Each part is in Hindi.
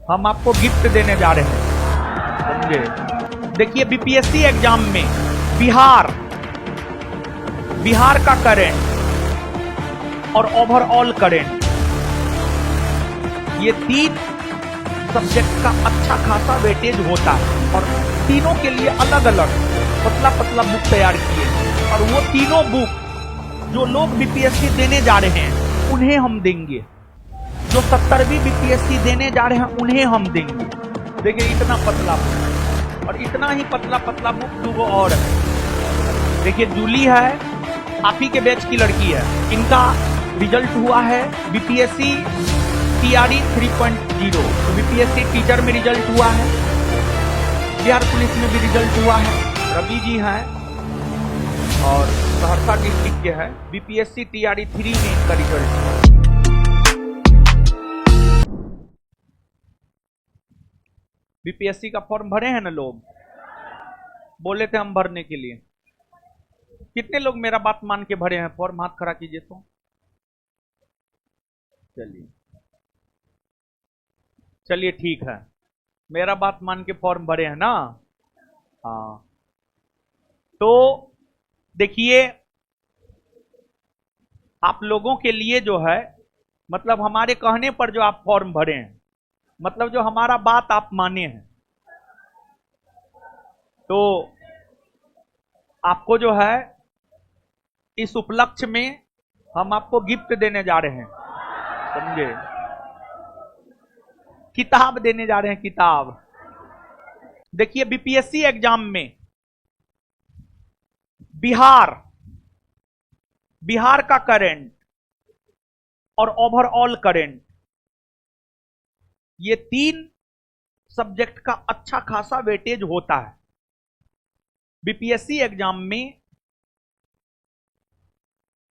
हम आपको गिफ्ट देने जा रहे हैं, समझे। देखिए बीपीएससी एग्जाम में बिहार का करेंट और ओवरऑल करेंट, ये 3 सब्जेक्ट का अच्छा खासा वेटेज होता है और तीनों के लिए अलग अलग पतला पतला बुक तैयार किए हैं। और वो तीनों बुक जो लोग बीपीएससी देने जा रहे हैं उन्हें हम देंगे, जो 70वीं बीपीएससी देने जा रहे हैं उन्हें हम देंगे। देखिए इतना पतला बुक, और इतना ही पतला पतला बुक 2 और है। देखिए जूली है, आप ही के बैच की लड़की है, इनका रिजल्ट हुआ है बीपीएससी टीआरई 3.0। तो बीपीएससी टीचर में रिजल्ट हुआ है, बिहार पुलिस में भी रिजल्ट हुआ है। रवि जी हैं और सहरसा डिस्ट्रिक्ट के है, बीपीएससी टीआरई 3 में इनका रिजल्ट हुआ। बीपीएससी का फॉर्म भरे हैं ना लोग, बोले थे हम भरने के लिए। कितने लोग मेरा बात मान के भरे हैं फॉर्म, हाथ खड़ा कीजिए तो। चलिए ठीक है, मेरा बात मान के फॉर्म भरे हैं ना। हाँ तो देखिए आप लोगों के लिए जो है, मतलब हमारे कहने पर जो आप फॉर्म भरे हैं, मतलब जो हमारा बात आप माने हैं, तो आपको जो है इस उपलक्ष्य में हम आपको गिफ्ट देने जा रहे हैं, समझे। किताब देने जा रहे हैं, किताब। देखिए बीपीएससी एग्जाम में बिहार का करेंट और ओवरऑल करेंट, ये 3 सब्जेक्ट का अच्छा खासा वेटेज होता है। बीपीएससी एग्जाम में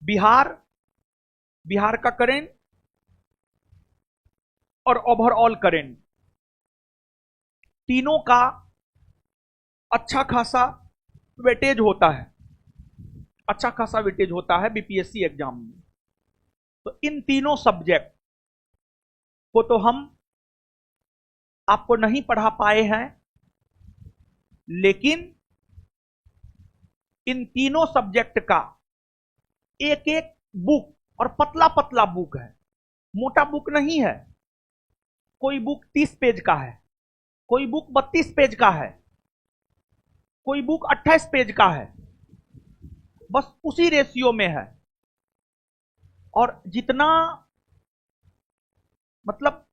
बिहार का करेंट और ओवरऑल करेंट, तीनों का अच्छा खासा वेटेज होता है, अच्छा खासा वेटेज होता है बीपीएससी एग्जाम में। तो इन तीनों सब्जेक्ट को तो हम आपको नहीं पढ़ा पाए हैं, लेकिन इन तीनों सब्जेक्ट का एक एक बुक, और पतला पतला बुक है, मोटा बुक नहीं है। कोई बुक 30 पेज का है, कोई बुक 32 पेज का है, कोई बुक 28 पेज का है, बस उसी रेशियो में है। और जितना मतलब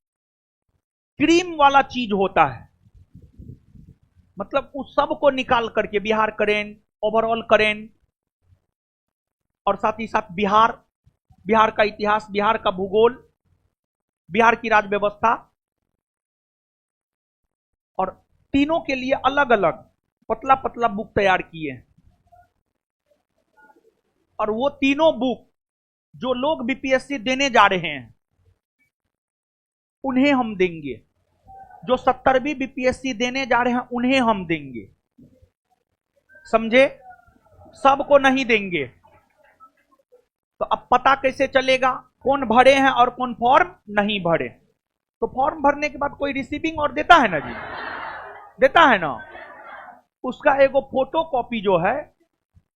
क्रीम वाला चीज होता है, मतलब उस सब को निकाल करके बिहार करेंट, ओवरऑल करेंट, और साथ ही साथ बिहार का इतिहास, बिहार का भूगोल, बिहार की राज्य व्यवस्था, और तीनों के लिए अलग अलग पतला पतला बुक तैयार किए हैं। और वो तीनों बुक जो लोग बीपीएससी देने जा रहे हैं उन्हें हम देंगे, जो 70वीं बीपीएससी देने जा रहे हैं उन्हें हम देंगे, समझे। सबको नहीं देंगे। तो अब पता कैसे चलेगा कौन भरे हैं और कौन फॉर्म नहीं भरे? तो फॉर्म भरने के बाद कोई रिसीविंग और देता है ना जी, देता है ना, उसका एगो फोटो कॉपी जो है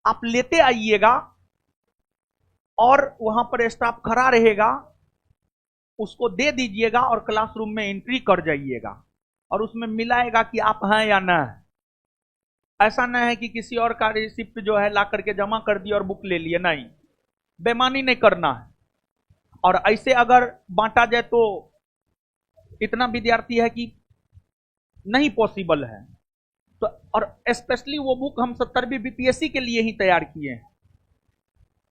आप लेते आइएगा, और वहां पर स्टाफ खड़ा रहेगा, उसको दे दीजिएगा और क्लासरूम में एंट्री कर जाइएगा, और उसमें मिलाएगा कि आप हैं या ना है। ऐसा ना है कि किसी और का रिसिप्ट जो है ला करके जमा कर दिया और बुक ले लिए, नहीं, बेईमानी नहीं करना है। और ऐसे अगर बांटा जाए तो इतना विद्यार्थी है कि नहीं पॉसिबल है। तो और स्पेशली वो बुक हम 70वीं बीपीएससी के लिए ही तैयार किए हैं।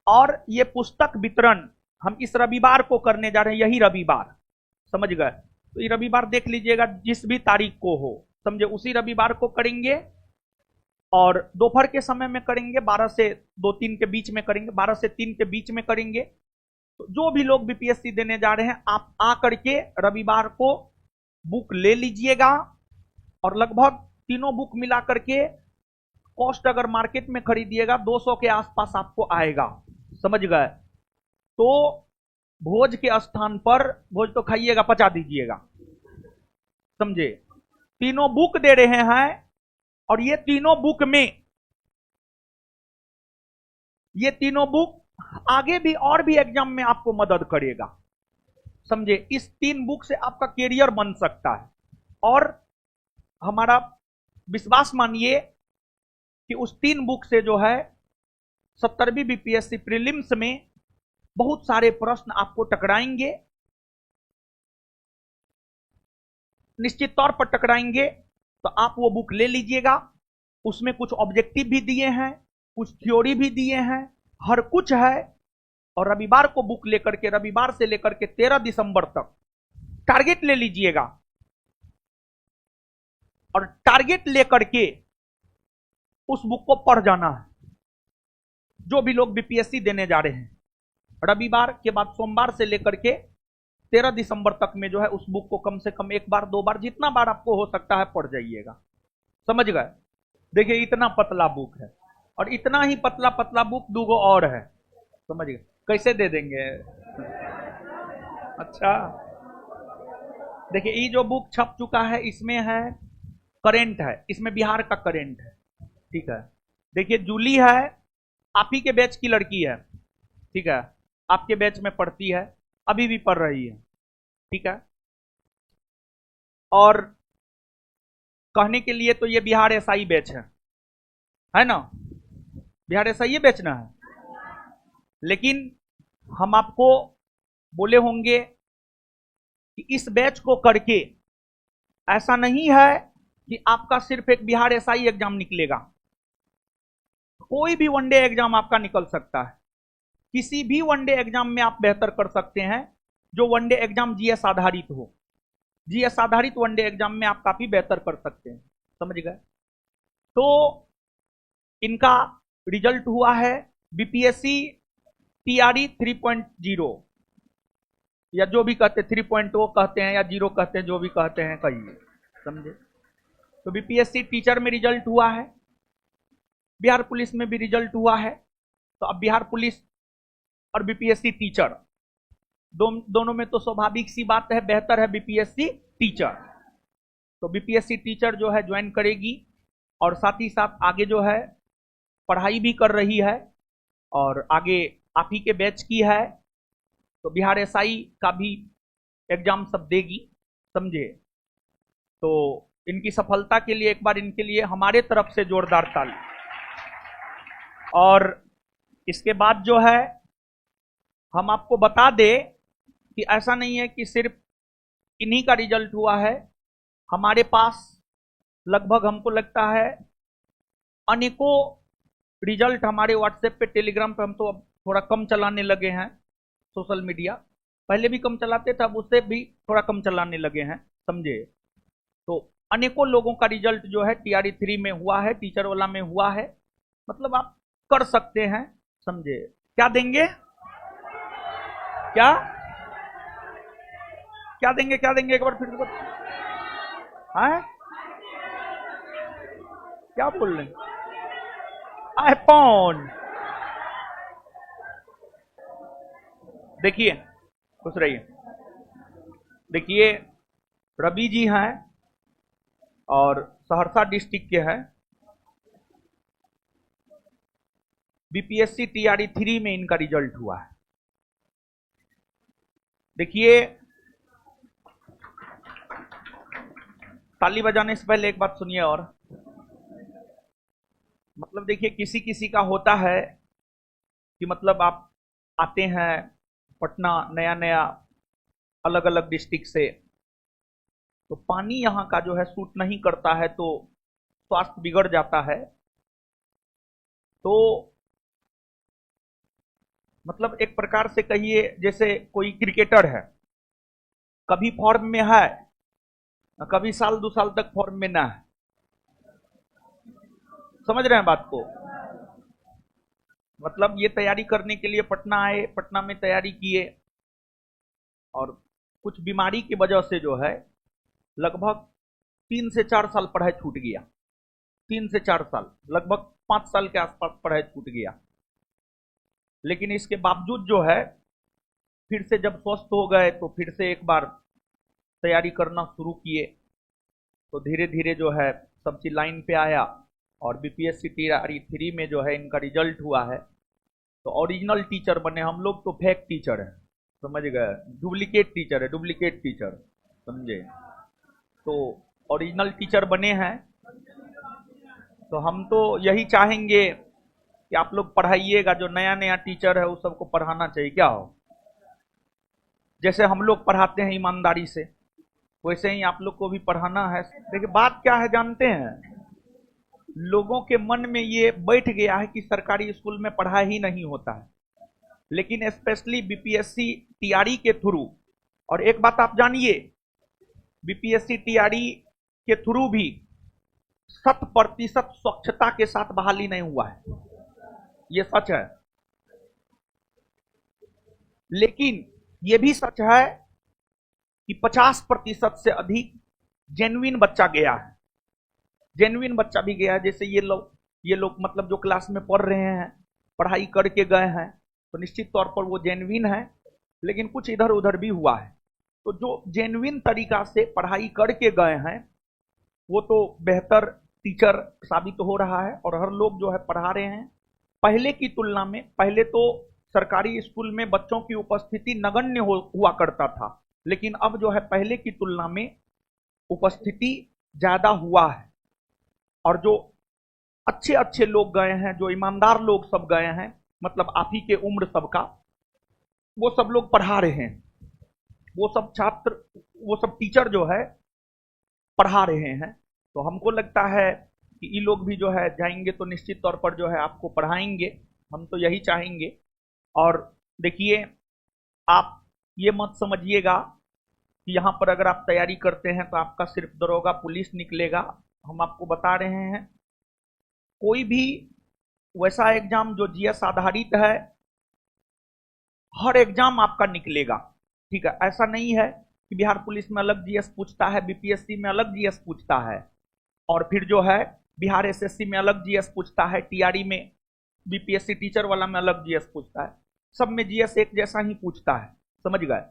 और ये पुस्तक वितरण हम इस रविवार को करने जा रहे हैं, यही रविवार, समझ गए। तो ये रविवार देख लीजिएगा, जिस भी तारीख को हो, समझे, उसी रविवार को करेंगे, और दोपहर के समय में करेंगे, 12 से 2-3 के बीच में करेंगे, 12 से 3 के बीच में करेंगे। तो जो भी लोग बीपीएससी देने जा रहे हैं, आप आ करके रविवार को बुक ले लीजिएगा, और लगभग तीनों बुक मिला करके कॉस्ट अगर मार्केट में खरीदिएगा 200 के आसपास आपको आएगा, समझ गए। तो भोज के स्थान पर, भोज तो खाइएगा, पचा दीजिएगा, समझे, तीनों बुक दे रहे हैं और ये तीनों बुक आगे भी और भी एग्जाम में आपको मदद करेगा, समझे। इस 3 बुक से आपका कैरियर बन सकता है और हमारा विश्वास मानिए कि उस 3 बुक से जो है 70वीं बीपीएससी प्रीलिम्स में बहुत सारे प्रश्न आपको टकराएंगे, निश्चित तौर पर टकराएंगे। तो आप वो बुक ले लीजिएगा, उसमें कुछ ऑब्जेक्टिव भी दिए हैं, कुछ थ्योरी भी दिए हैं, हर कुछ है। और रविवार को बुक लेकर के, रविवार से लेकर के 13 दिसंबर तक टारगेट ले लीजिएगा और टारगेट लेकर के उस बुक को पढ़ जाना है। जो भी लोग बीपीएससी देने जा रहे हैं, रविवार के बाद सोमवार से लेकर के 13 दिसंबर तक में जो है उस बुक को कम से कम 1 बार 2 बार, जितना बार आपको हो सकता है पढ़ जाइएगा, समझ गए। देखिए इतना पतला बुक है और इतना ही पतला पतला बुक 2 गो और है, समझ गए। कैसे दे देंगे? अच्छा देखिए ये जो बुक छप चुका है इसमें है करेंट है, इसमें बिहार का करेंट है, ठीक है। देखिए जूली है, आप ही के बैच की लड़की है, ठीक है, आपके बैच में पढ़ती है, अभी भी पढ़ रही है, ठीक है। और कहने के लिए तो ये बिहार एसआई बैच है ना, बिहार एसआई बैच ना है। लेकिन हम आपको बोले होंगे कि इस बैच को करके ऐसा नहीं है कि आपका सिर्फ एक बिहार एसआई एग्जाम निकलेगा, कोई भी वनडे एग्जाम आपका निकल सकता है। किसी भी वनडे एग्जाम में आप बेहतर कर सकते हैं, जो वनडे एग्जाम जीएस आधारित हो। जीएस आधारित वनडे एग्जाम में आप काफी बेहतर कर सकते हैं, समझ गए। तो इनका रिजल्ट हुआ है बीपीएससी टीआरई 3.0 या जो भी कहते हैं, 3.0 कहते हैं या 0 कहते हैं, जो भी कहते हैं कहिए, समझे। तो बीपीएससी टीचर में रिजल्ट हुआ है, बिहार पुलिस में भी रिजल्ट हुआ है। तो अब बिहार पुलिस और बीपीएससी टीचर दोनों में तो स्वाभाविक सी बात है, बेहतर है बीपीएससी टीचर। तो बीपीएससी टीचर जो है ज्वाइन करेगी और साथ ही साथ आगे जो है पढ़ाई भी कर रही है और आगे आप ही के बैच की है, तो बिहार एसआई का भी एग्जाम सब देगी, समझे। तो इनकी सफलता के लिए एक बार इनके लिए हमारे तरफ से जोरदार ताली। और इसके बाद जो है हम आपको बता दें कि ऐसा नहीं है कि सिर्फ इन्हीं का रिजल्ट हुआ है, हमारे पास लगभग हमको लगता है अनेकों रिजल्ट हमारे व्हाट्सएप पे, टेलीग्राम पे। हम तो अब थोड़ा कम चलाने लगे हैं सोशल मीडिया, पहले भी कम चलाते थे, अब उससे भी थोड़ा कम चलाने लगे हैं, समझे। तो अनेकों लोगों का रिजल्ट जो है टीआरई 3 में हुआ है, टीचर वाला में हुआ है, मतलब आप कर सकते हैं, समझे। क्या देंगे? क्या क्या देंगे? क्या देंगे? एक बार फिर से हाँ, क्या बोल रहे हैं? आईफोन। देखिए खुश रहिए। देखिए रवि जी हैं और सहरसा डिस्ट्रिक्ट के हैं, बीपीएससी टीआरई 3 में इनका रिजल्ट हुआ है। देखिए ताली बजाने से पहले एक बात सुनिए। और मतलब देखिए किसी किसी का होता है कि मतलब आप आते हैं पटना नया नया अलग अलग डिस्ट्रिक्ट से, तो पानी यहाँ का जो है सूट नहीं करता है, तो स्वास्थ्य बिगड़ जाता है। तो मतलब एक प्रकार से कहिए जैसे कोई क्रिकेटर है, कभी फॉर्म में है, कभी साल 2 साल तक फॉर्म में ना है, समझ रहे हैं बात को। मतलब ये तैयारी करने के लिए पटना आए, पटना में तैयारी किए और कुछ बीमारी की वजह से जो है लगभग 3 से 4 साल पढ़ाई छूट गया। 3 से 4 साल, लगभग 5 साल के आसपास पढ़ाई छूट गया। लेकिन इसके बावजूद जो है फिर से जब स्वस्थ हो गए तो फिर से एक बार तैयारी करना शुरू किए तो धीरे धीरे जो है सब चीज लाइन पे आया और बीपीएससी टीआरई 3 में जो है इनका रिजल्ट हुआ है। तो ओरिजिनल टीचर बने हम लोग, तो फेक टीचर है, समझ गए, डुप्लीकेट टीचर है, डुप्लीकेट टीचर, समझे। तो ओरिजिनल टीचर बने हैं। तो हम तो यही चाहेंगे कि आप लोग पढ़ाइएगा, जो नया नया टीचर है उस सबको पढ़ाना चाहिए, क्या हो, जैसे हम लोग पढ़ाते हैं ईमानदारी से, वैसे ही आप लोग को भी पढ़ाना है। देखिए बात क्या है जानते हैं, लोगों के मन में ये बैठ गया है कि सरकारी स्कूल में पढ़ाई ही नहीं होता है, लेकिन स्पेशली बीपीएससी टीआरई के थ्रू, और एक बात आप जानिए, बीपीएससी टीआरई के थ्रू भी 100% स्वच्छता के साथ बहाली नहीं हुआ है, ये सच है। लेकिन ये भी सच है कि 50% से अधिक जेन्युइन बच्चा गया है, जेन्युइन बच्चा भी गया है। जैसे ये लोग मतलब जो क्लास में पढ़ रहे हैं, पढ़ाई करके गए हैं, तो निश्चित तौर पर वो जेन्युइन है, लेकिन कुछ इधर उधर भी हुआ है। तो जो जेन्युइन तरीका से पढ़ाई करके गए हैं वो तो बेहतर टीचर साबित हो रहा है, और हर लोग जो है पढ़ा रहे हैं। पहले की तुलना में, पहले तो सरकारी स्कूल में बच्चों की उपस्थिति नगण्य हुआ करता था, लेकिन अब जो है पहले की तुलना में उपस्थिति ज्यादा हुआ है, और जो अच्छे अच्छे लोग गए हैं, जो ईमानदार लोग सब गए हैं, मतलब आप ही के उम्र सबका, वो सब लोग पढ़ा रहे हैं, वो सब छात्र, वो सब टीचर जो है पढ़ा रहे हैं। तो हमको लगता है कि ये लोग भी जो है जाएंगे तो निश्चित तौर पर जो है आपको पढ़ाएंगे, हम तो यही चाहेंगे। और देखिए, आप ये मत समझिएगा कि यहाँ पर अगर आप तैयारी करते हैं तो आपका सिर्फ दरोगा पुलिस निकलेगा। हम आपको बता रहे हैं, कोई भी वैसा एग्जाम जो जीएस आधारित है, हर एग्जाम आपका निकलेगा, ठीक है। ऐसा नहीं है कि बिहार पुलिस में अलग जीएस पूछता है, बीपीएससी में अलग जीएस पूछता है, और फिर जो है बिहार एसएससी में अलग जीएस पूछता है, टीआरई में बीपीएससी टीचर वाला में अलग जीएस पूछता है, सब में जीएस एक जैसा ही पूछता है, समझ गए।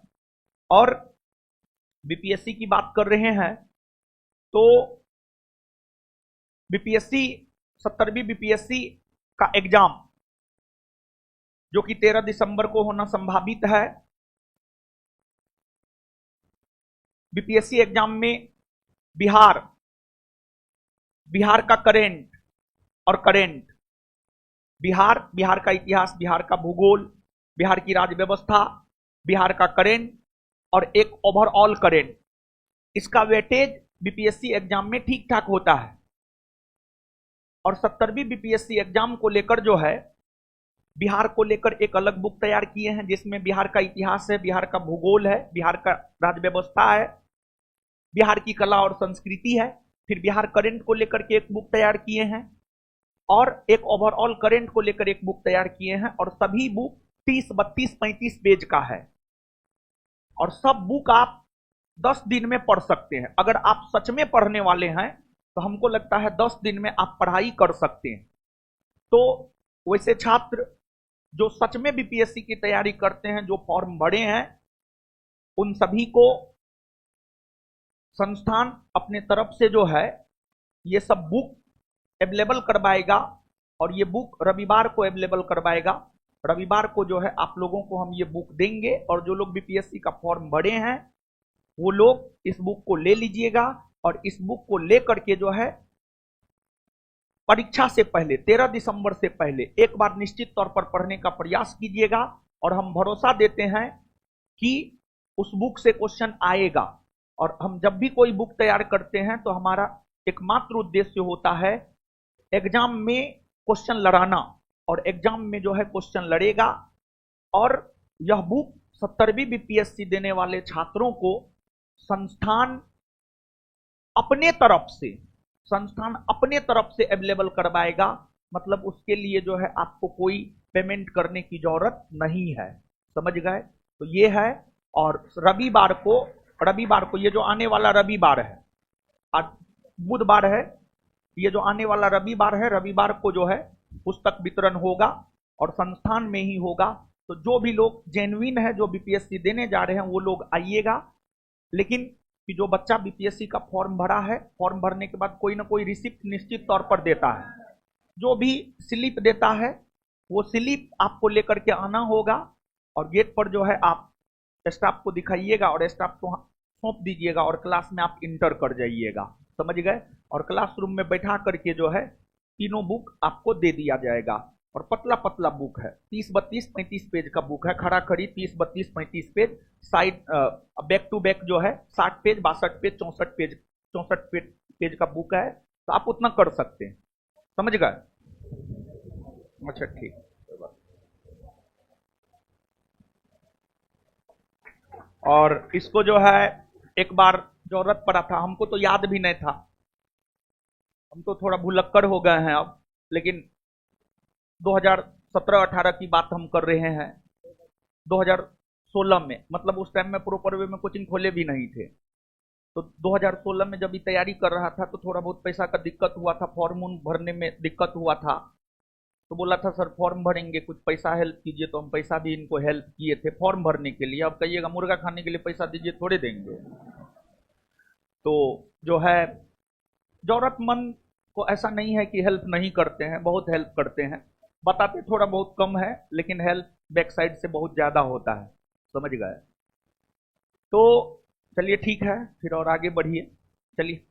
और बीपीएससी की बात कर रहे हैं तो बीपीएससी 70वीं बीपीएससी का एग्जाम जो कि 13 दिसंबर को होना संभावित है, बीपीएससी एग्जाम में बिहार का करेंट और करेंट, बिहार का इतिहास, बिहार का भूगोल, बिहार की राज्य व्यवस्था, बिहार का करेंट और एक ओवरऑल करेंट, इसका वेटेज बीपीएससी एग्जाम में ठीक ठाक होता है। और 70वीं बीपीएससी एग्जाम को लेकर जो है, बिहार को लेकर एक अलग बुक तैयार किए हैं, जिसमें बिहार का इतिहास है, बिहार का भूगोल है, बिहार का राज्य व्यवस्था है, बिहार की कला और संस्कृति है। फिर बिहार करेंट को लेकर के एक बुक तैयार किए हैं, और एक ओवरऑल करेंट को लेकर एक बुक तैयार किए हैं, और सभी बुक 30, 32, 35 पेज का है, और सब बुक आप 10 दिन में पढ़ सकते हैं। अगर आप सच में पढ़ने वाले हैं तो हमको लगता है 10 दिन में आप पढ़ाई कर सकते हैं। तो वैसे छात्र जो सच में बीपीएससी की तैयारी करते हैं, जो फॉर्म भरे हैं, उन सभी को संस्थान अपने तरफ से जो है ये सब बुक अवेलेबल करवाएगा, और ये बुक रविवार को अवेलेबल करवाएगा। रविवार को जो है आप लोगों को हम ये बुक देंगे, और जो लोग बीपीएससी का फॉर्म भरे हैं वो लोग इस बुक को ले लीजिएगा, और इस बुक को लेकर के जो है परीक्षा से पहले, 13 दिसंबर से पहले एक बार निश्चित तौर पर पढ़ने का प्रयास कीजिएगा, और हम भरोसा देते हैं कि उस बुक से क्वेश्चन आएगा। और हम जब भी कोई बुक तैयार करते हैं तो हमारा एकमात्र उद्देश्य होता है एग्जाम में क्वेश्चन लड़ाना, और एग्जाम में जो है क्वेश्चन लड़ेगा। और यह बुक 70वीं बीपीएससी देने वाले छात्रों को संस्थान अपने तरफ से अवेलेबल करवाएगा, मतलब उसके लिए जो है आपको कोई पेमेंट करने की जरूरत नहीं है, समझ गए। तो ये है। और रविवार को ये जो आने वाला रविवार है, आज बुधवार है, ये जो आने वाला रविवार है, रविवार को जो है पुस्तक वितरण होगा, और संस्थान में ही होगा। तो जो भी लोग जेन्युइन है, जो बीपीएससी देने जा रहे हैं, वो लोग आइएगा। लेकिन कि जो बच्चा बीपीएससी का फॉर्म भरा है, फॉर्म भरने के बाद कोई ना कोई रिसिप्ट निश्चित तौर पर देता है। जो भी स्लिप देता है वो स्लिप आपको लेकर के आना होगा और गेट पर जो है आप स्टाफ को दिखाइएगा और स्टाफ को सौंप दीजिएगा और क्लास में आप इंटर कर जाइएगा, समझ गए। और क्लासरूम में बैठा करके जो है तीनों बुक आपको दे दिया जाएगा। और पतला पतला बुक है, 30, 32, 35 पेज का बुक है, खड़ा खड़ी 30, 32, 35 page, side back to back जो है 60 पेज, 62 पेज, 64 पेज का बुक है, तो आप उतना कर सकते हैं, समझ गए। अच्छा ठीक, और इसको जो है एक बार जरूरत पड़ा था, हमको तो याद भी नहीं था, हम तो थोड़ा भुलक्कड़ हो गए हैं अब, लेकिन 2017-18 की बात हम कर रहे हैं। 2016 में, मतलब उस टाइम में प्रॉपर वे में कोचिंग खोले भी नहीं थे, तो 2016 में जब ये तैयारी कर रहा था तो थोड़ा बहुत पैसा का दिक्कत हुआ था, फॉर्म भरने में दिक्कत हुआ था, तो बोला था सर फॉर्म भरेंगे, कुछ पैसा हेल्प कीजिए, तो हम पैसा भी इनको हेल्प किए थे फॉर्म भरने के लिए। अब कहिएगा मुर्गा खाने के लिए पैसा दीजिए, थोड़े देंगे। तो जो है जरूरतमंद को ऐसा नहीं है कि हेल्प नहीं करते हैं, बहुत हेल्प करते हैं, बताते थोड़ा बहुत कम है, लेकिन हेल्प बैक साइड से बहुत ज्यादा होता है, समझ गए। तो चलिए ठीक है, फिर और आगे बढ़िए, चलिए।